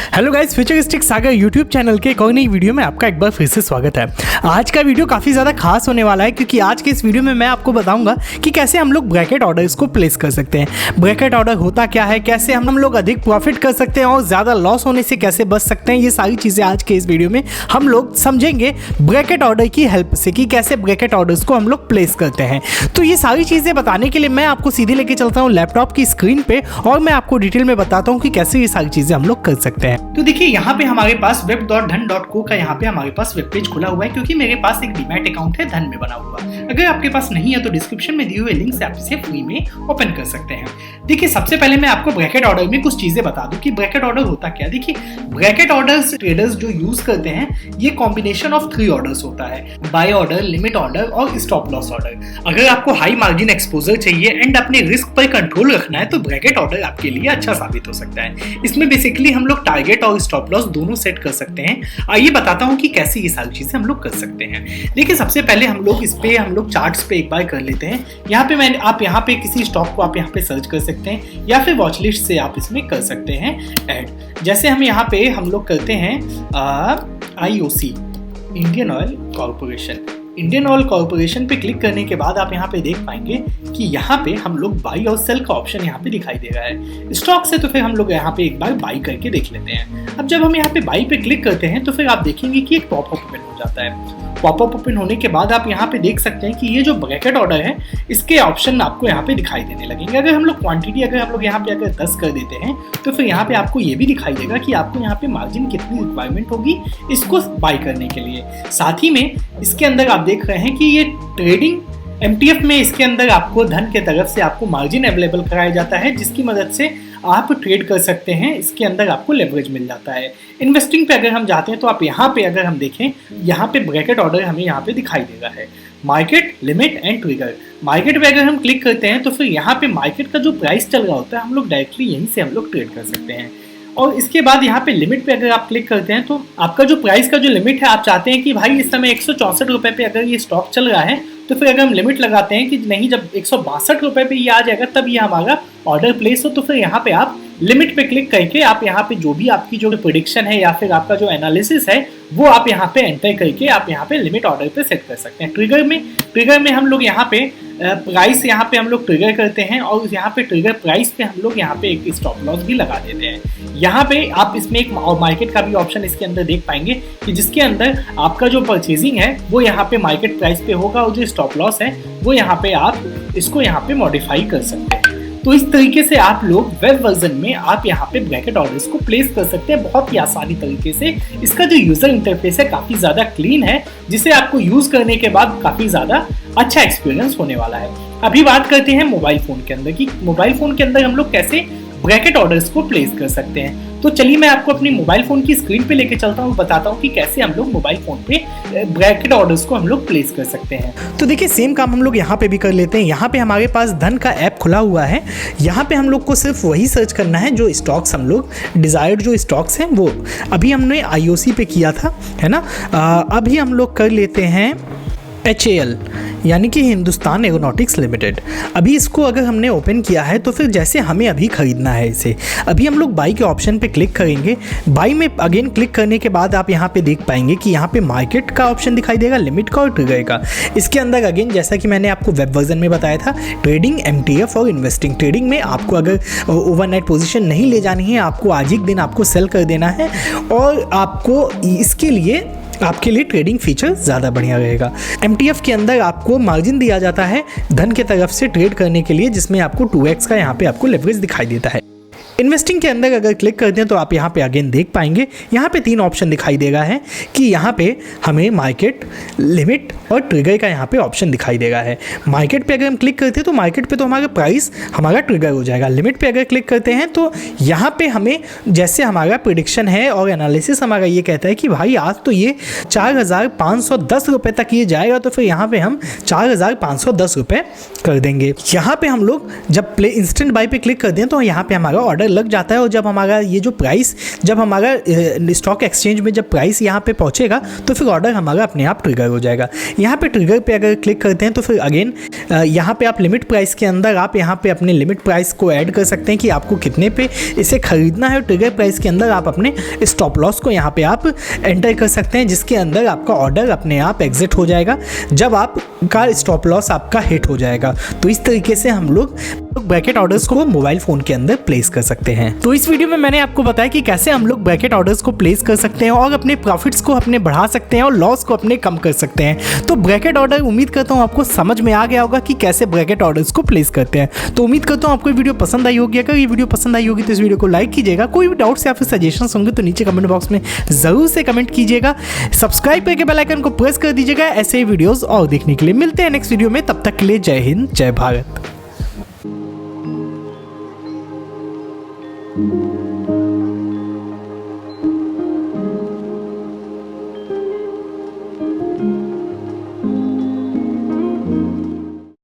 Hello guys, futuristic सागर YouTube channel के एक और नई वीडियो में आपका एक बार फिर से स्वागत है। आज का वीडियो काफ़ी ज़्यादा खास होने वाला है क्योंकि आज के इस वीडियो में मैं आपको बताऊंगा कि कैसे हम लोग ब्रैकेट ऑर्डर्स को प्लेस कर सकते हैं। ब्रैकेट ऑर्डर होता क्या है, कैसे हम लोग अधिक प्रॉफिट कर सकते हैं और ज़्यादा लॉस होने से कैसे बच सकते हैं, ये सारी चीज़ें आज के इस वीडियो में हम लोग समझेंगे ब्रैकेट ऑर्डर की हेल्प से कि कैसे ब्रैकेट ऑर्डर्स को हम लोग प्लेस करते हैं। तो ये सारी चीज़ें बताने के लिए मैं आपको सीधे लेके चलता हूँ लैपटॉप की स्क्रीन पे और मैं आपको डिटेल में बताता हूँ कि कैसे ये सारी चीज़ें हम लोग कर सकते हैं। तो देखिए यहाँ पे हमारे पास web.dhan.co का यहाँ पे हमारे पास वेब पेज खुला हुआ है क्योंकि मेरे पास एक डीमैट अकाउंट है धन में बना हुआ। अगर आपके पास नहीं है तो डिस्क्रिप्शन में दिए हुए लिंक से आप इसे फ्री में ओपन कर सकते हैं। देखिए सबसे पहले मैं आपको ब्रैकेट ऑर्डर में कुछ चीजें बता दूं कि ब्रैकेट ऑर्डर होता क्या। देखिए ब्रैकेट ऑर्डर्स ट्रेडर्स जो यूज करते हैं ये कॉम्बिनेशन ऑफ 3 ऑर्डर्स होता है, बाय ऑर्डर, लिमिट ऑर्डर और स्टॉप लॉस ऑर्डर। अगर आपको हाई मार्जिन एक्सपोजर चाहिए एंड अपने रिस्क पर कंट्रोल रखना है तो ब्रैकेट ऑर्डर आपके लिए अच्छा साबित हो सकता है। इसमें बेसिकली हम लोग टारगेट और स्टॉप लॉस दोनों सेट कर सकते हैं। आइए बताता हूं कि कैसे ये सारी चीजें हम लोग कर सकते हैं। देखिए सबसे पहले हम लोग चार्ट्स पे एक बार कर लेते हैं। यहाँ पे आप यहाँ पे किसी स्टॉक को आप यहाँ पे सर्च कर सकते हैं या फिर वॉच लिस्ट से आप इसमें कर सकते हैं ऐड। जैसे हम यहाँ पे हम लोग करते हैं IOC, Indian oil corporation. Indian oil corporation पे क्लिक करने के बाद आप यहाँ पे देख पाएंगे कि यहाँ पे हम लोग बाई और सेल का ऑप्शन यहाँ पे दिखाई दे रहा है स्टॉक से। तो फिर हम लोग यहाँ पे एक बार बाई करके देख लेते हैं। अब जब हम यहाँ पे बाई पे क्लिक करते हैं तो फिर आप देखेंगे कि एक पॉपअप ओपन हो जाता है। पॉपअप ओपन होने के बाद आप यहाँ पे देख सकते हैं कि ये जो ब्रैकेट ऑर्डर है इसके ऑप्शन आपको यहाँ पे दिखाई देने लगेंगे। अगर हम लोग क्वांटिटी हम लोग यहाँ पे अगर 10 कर देते हैं तो फिर यहाँ पे आपको ये भी दिखाई देगा कि आपको यहाँ पे मार्जिन कितनी रिक्वायरमेंट होगी इसको बाई करने के लिए। साथ ही में इसके अंदर आप देख रहे हैं कि ये ट्रेडिंग MTF में इसके अंदर आपको धन के तरफ से आपको मार्जिन अवेलेबल कराया जाता है जिसकी मदद से आप ट्रेड कर सकते हैं। इसके अंदर आपको लेवरेज मिल जाता है। इन्वेस्टिंग पे अगर हम जाते हैं तो आप यहाँ पे अगर हम देखें यहाँ पे ब्रैकेट ऑर्डर हमें यहाँ पे दिखाई दे रहा है, market, limit and trigger. Market पे अगर हम क्लिक करते हैं तो फिर यहाँ पे मार्केट का जो प्राइस चल रहा होता है हम लोग डायरेक्टली यहीं से हम लोग ट्रेड कर सकते हैं। और इसके बाद यहाँ पे लिमिट पे अगर आप क्लिक करते हैं तो आपका जो प्राइस का जो लिमिट है आप चाहते हैं कि भाई इस समय 164 रुपये पे अगर ये स्टॉक चल रहा है तो फिर अगर हम लिमिट लगाते हैं कि नहीं जब 162 रुपये पे ये आ जाएगा तब ये हमारा ऑर्डर प्लेस हो, तो फिर यहाँ पे आप लिमिट पे क्लिक करके आप यहाँ पे जो भी आपकी जो प्रेडिक्शन है या फिर आपका जो एनालिसिस है वो आप यहाँ पे एंटर करके आप यहाँ पे लिमिट ऑर्डर पे सेट कर सकते हैं। ट्रिगर में हम लोग यहाँ पे प्राइस यहाँ पे हम लोग ट्रिगर करते हैं और यहाँ पे ट्रिगर प्राइस पे हम लोग यहाँ पे एक स्टॉप लॉस भी लगा देते हैं। यहाँ पे आप इसमें एक मार्केट का भी ऑप्शन इसके अंदर देख पाएंगे कि जिसके अंदर आपका जो परचेजिंग है वो यहाँ पे मार्केट प्राइस पे होगा और जो स्टॉप लॉस है वो यहाँ पे आप इसको यहाँ पे मॉडिफाई कर सकते हैं। तो इस तरीके से आप लोग वेब वर्जन में आप यहाँ पे ब्रैकेट ऑर्डर्स को प्लेस कर सकते हैं बहुत ही आसानी तरीके से। इसका जो यूजर इंटरफेस है काफी ज्यादा क्लीन है जिसे आपको यूज करने के बाद काफी ज्यादा अच्छा एक्सपीरियंस होने वाला है। अभी बात करते हैं मोबाइल फोन के अंदर कि मोबाइल फोन के अंदर हम लोग कैसे ब्रैकेट ऑर्डर्स को प्लेस कर सकते हैं। तो चलिए मैं आपको अपनी मोबाइल फोन की स्क्रीन पे लेके चलता हूँ, बताता हूँ कि कैसे हम लोग मोबाइल फोन पे ब्रैकेट ऑर्डर्स को हम लोग प्लेस कर सकते हैं। तो देखिए सेम काम हम लोग यहाँ पे भी कर लेते हैं। यहाँ पे हमारे पास धन का ऐप खुला हुआ है। यहाँ पे हम लोग को सिर्फ वही सर्च करना है जो स्टॉक्स हम लोग डिजायर्ड जो स्टॉक्स हैं वो अभी हमने IOC पे किया था, है ना। अभी हम लोग कर लेते हैं HAL यानी कि हिंदुस्तान एरोनॉटिक्स लिमिटेड। अभी इसको अगर हमने ओपन किया है तो फिर जैसे हमें अभी खरीदना है इसे, अभी हम लोग बाई के ऑप्शन पे क्लिक करेंगे। बाई में अगेन क्लिक करने के बाद आप यहाँ पे देख पाएंगे कि यहाँ पे मार्केट का ऑप्शन दिखाई देगा, लिमिट का और ट्रिगर का। इसके अंदर अगेन जैसा कि मैंने आपको वेब वर्जन में बताया था ट्रेडिंग, MTF और इन्वेस्टिंग। ट्रेडिंग में आपको अगर ओवरनाइट पोजीशन नहीं ले जानी है, आपको आज ही दिन आपको सेल कर देना है और आपको इसके लिए आपके लिए ट्रेडिंग फीचर ज़्यादा बढ़िया रहेगा। MTF के अंदर आपको मार्जिन दिया जाता है धन के तरफ से ट्रेड करने के लिए जिसमें आपको 2x का यहाँ पे आपको लेवरेज दिखाई देता है। इन्वेस्टिंग के अंदर अगर क्लिक करते हैं तो आप यहाँ पे अगेन देख पाएंगे यहाँ पे 3 ऑप्शन दिखाई दे रहा है कि यहाँ पे हमें मार्केट, लिमिट और ट्रिगर का यहाँ पे ऑप्शन दिखाई दे रहा है। मार्केट पे अगर हम क्लिक करते हैं तो मार्केट पे तो हमारा प्राइस हमारा ट्रिगर हो जाएगा। लिमिट पे अगर क्लिक करते हैं तो यहाँ पे हमें जैसे हमारा प्रेडिक्शन है और एनालिसिस हमारा ये कहता है कि भाई आज तो ये 4,510 रुपये तक ये जाएगा, तो फिर यहाँ पे हम 4,510 रुपये कर देंगे। यहाँ पे हम लोग जब प्ले इंस्टेंट बाई पे क्लिक कर दें तो यहाँ पे हमारा ऑर्डर लग जाता है और जब हमारा ये जो प्राइस जब हमारा स्टॉक एक्सचेंज में जब प्राइस यहाँ पे पहुँचेगा तो फिर ऑर्डर हमारा अपने आप ट्रिगर हो जाएगा। यहाँ पे ट्रिगर पे अगर क्लिक करते हैं तो फिर अगेन यहाँ पे आप लिमिट प्राइस के अंदर आप यहाँ पे अपने लिमिट प्राइस को ऐड कर सकते हैं कि आपको कितने पे इसे खरीदना है। और ट्रिगर प्राइस के अंदर आप अपने स्टॉप लॉस को यहाँ पे आप एंटर कर सकते हैं, जिसके अंदर आपका ऑर्डर अपने आप एग्जिट हो जाएगा जब आपका स्टॉप लॉस आपका हिट हो जाएगा। तो इस तरीके से हम लोग ब्रैकेट ऑर्डर्स को मोबाइल फोन के अंदर प्लेस कर सकते हैं। तो इस वीडियो में मैंने आपको बताया कि कैसे हम लोग ब्रैकेट ऑर्डर्स को प्लेस कर सकते हैं और अपने प्रॉफिट्स को अपने बढ़ा सकते हैं और लॉस को अपने कम कर सकते हैं। तो ब्रैकेट ऑर्डर उम्मीद करता हूँ आपको समझ में आ गया होगा कि कैसे ब्रैकेट ऑर्डर्स को प्लेस करते हैं। तो उम्मीद करता हूँ आपको वीडियो पसंद आई होगी। अगर ये वीडियो पसंद आई होगी तो इस वीडियो को लाइक कीजिएगा। कोई भी डाउट्स या फिर सजेशंस होंगे तो नीचे कमेंट बॉक्स में जरूर से कमेंट कीजिएगा। सब्सक्राइब करके बेल आइकन को प्रेस कर दीजिएगा ऐसे ही वीडियोस और देखने के लिए। मिलते हैं नेक्स्ट वीडियो में, तब तक के लिए जय हिंद, जय भारत।